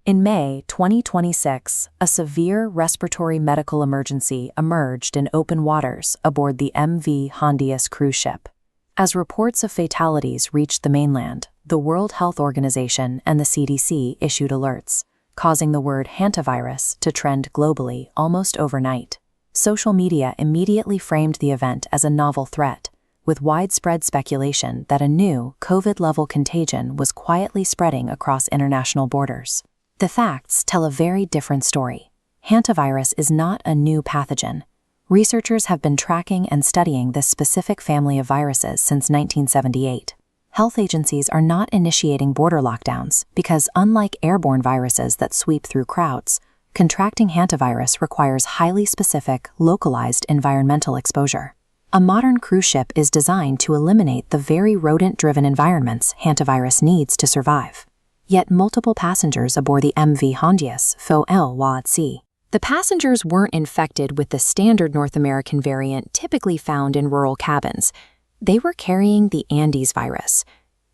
In May 2026, a severe respiratory medical emergency emerged in open waters aboard the MV Hantavirus cruise ship. As reports of fatalities reached the mainland, the World Health Organization and the CDC issued alerts, causing the word Hantavirus to trend globally almost overnight. Social media immediately framed the event as a novel threat, with widespread speculation that a new COVID-level contagion was quietly spreading across international borders. The facts tell a very different story. Hantavirus is not a new pathogen. Researchers have been tracking and studying this specific family of viruses since 1978. Health agencies are not initiating border lockdowns because, unlike airborne viruses that sweep through crowds, contracting hantavirus requires highly specific, localized environmental exposure. A modern cruise ship is designed to eliminate the very rodent-driven environments hantavirus needs to survive. Yet multiple passengers aboard the MV Hantavirus fell ill while at sea. The passengers weren't infected with the standard North American variant typically found in rural cabins. They were carrying the Andes virus.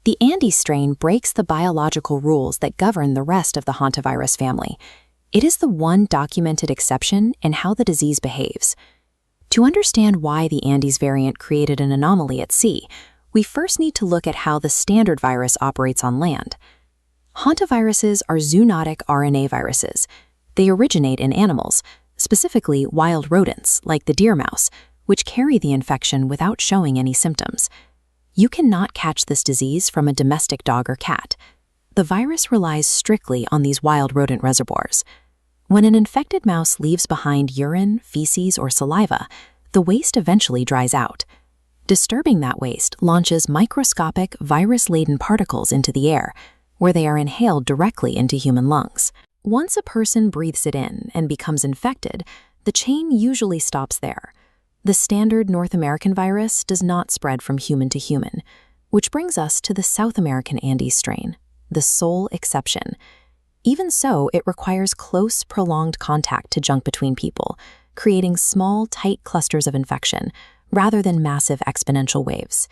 The Andes strain breaks the biological rules that govern the rest of the hantavirus family. It is the one documented exception in how the disease behaves. To understand why the Andes variant created an anomaly at sea, we first need to look at how the standard virus operates on land. Hantaviruses are zoonotic RNA viruses. They originate in animals, specifically wild rodents like the deer mouse, which carry the infection without showing any symptoms. You cannot catch this disease from a domestic dog or cat. The virus relies strictly on these wild rodent reservoirs. When an infected mouse leaves behind urine, feces, or saliva, the waste eventually dries out. Disturbing that waste launches microscopic, virus-laden particles into the air, where they are inhaled directly into human lungs. Once a person breathes it in and becomes infected, the chain usually stops there. The standard North American virus does not spread from human to human, which brings us to the South American Andes strain, the sole exception. Even so, it requires close, prolonged contact to jump between people, creating small, tight clusters of infection, rather than massive exponential waves.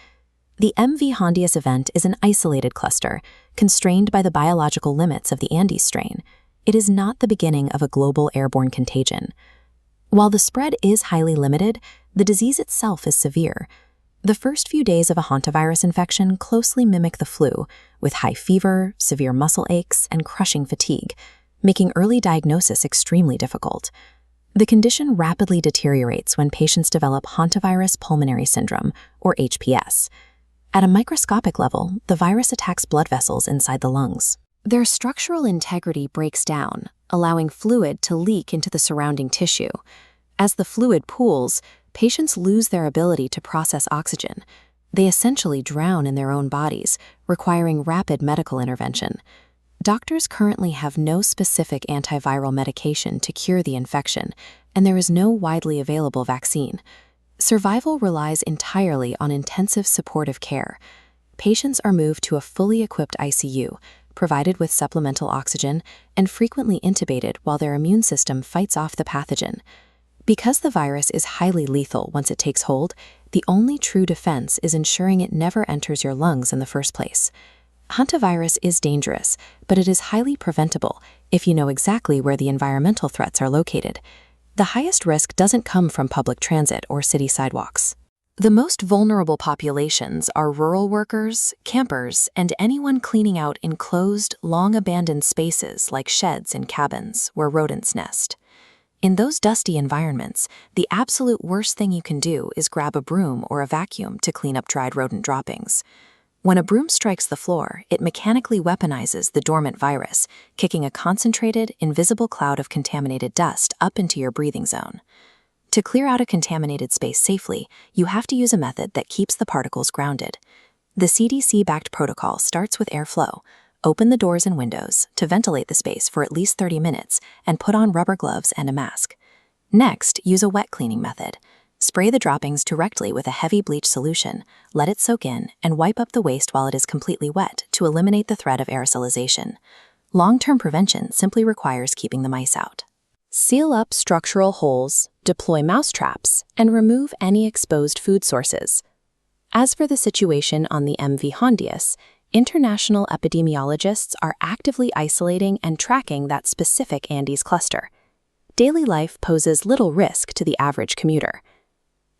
The MV Hantavirus event is an isolated cluster, constrained by the biological limits of the Andes strain. It is not the beginning of a global airborne contagion. While the spread is highly limited, the disease itself is severe. The first few days of a hantavirus infection closely mimic the flu, with high fever, severe muscle aches, and crushing fatigue, making early diagnosis extremely difficult. The condition rapidly deteriorates when patients develop hantavirus pulmonary syndrome, or HPS. At a microscopic level, the virus attacks blood vessels inside the lungs. Their structural integrity breaks down, allowing fluid to leak into the surrounding tissue. As the fluid pools, patients lose their ability to process oxygen. They essentially drown in their own bodies, requiring rapid medical intervention. Doctors currently have no specific antiviral medication to cure the infection, and there is no widely available vaccine. Survival relies entirely on intensive supportive care. Patients are moved to a fully equipped ICU, provided with supplemental oxygen, and frequently intubated while their immune system fights off the pathogen. Because the virus is highly lethal once it takes hold, the only true defense is ensuring it never enters your lungs in the first place. Hantavirus is dangerous, but it is highly preventable if you know exactly where the environmental threats are located. The highest risk doesn't come from public transit or city sidewalks. The most vulnerable populations are rural workers, campers, and anyone cleaning out enclosed, long-abandoned spaces like sheds and cabins where rodents nest. In those dusty environments, the absolute worst thing you can do is grab a broom or a vacuum to clean up dried rodent droppings. When a broom strikes the floor, it mechanically weaponizes the dormant virus, kicking a concentrated, invisible cloud of contaminated dust up into your breathing zone. To clear out a contaminated space safely, you have to use a method that keeps the particles grounded. The CDC-backed protocol starts with airflow. Open the doors and windows to ventilate the space for at least 30 minutes and put on rubber gloves and a mask. Next, use a wet cleaning method. Spray the droppings directly with a heavy bleach solution, let it soak in, and wipe up the waste while it is completely wet to eliminate the threat of aerosolization. Long-term prevention simply requires keeping the mice out. Seal up structural holes, deploy mouse traps, and remove any exposed food sources. As for the situation on the MV Hantavirus, international epidemiologists are actively isolating and tracking that specific Andes cluster. Daily life poses little risk to the average commuter.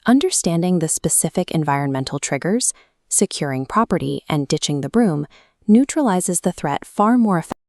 Understanding the specific environmental triggers, securing property, and ditching the broom neutralizes the threat far more effectively.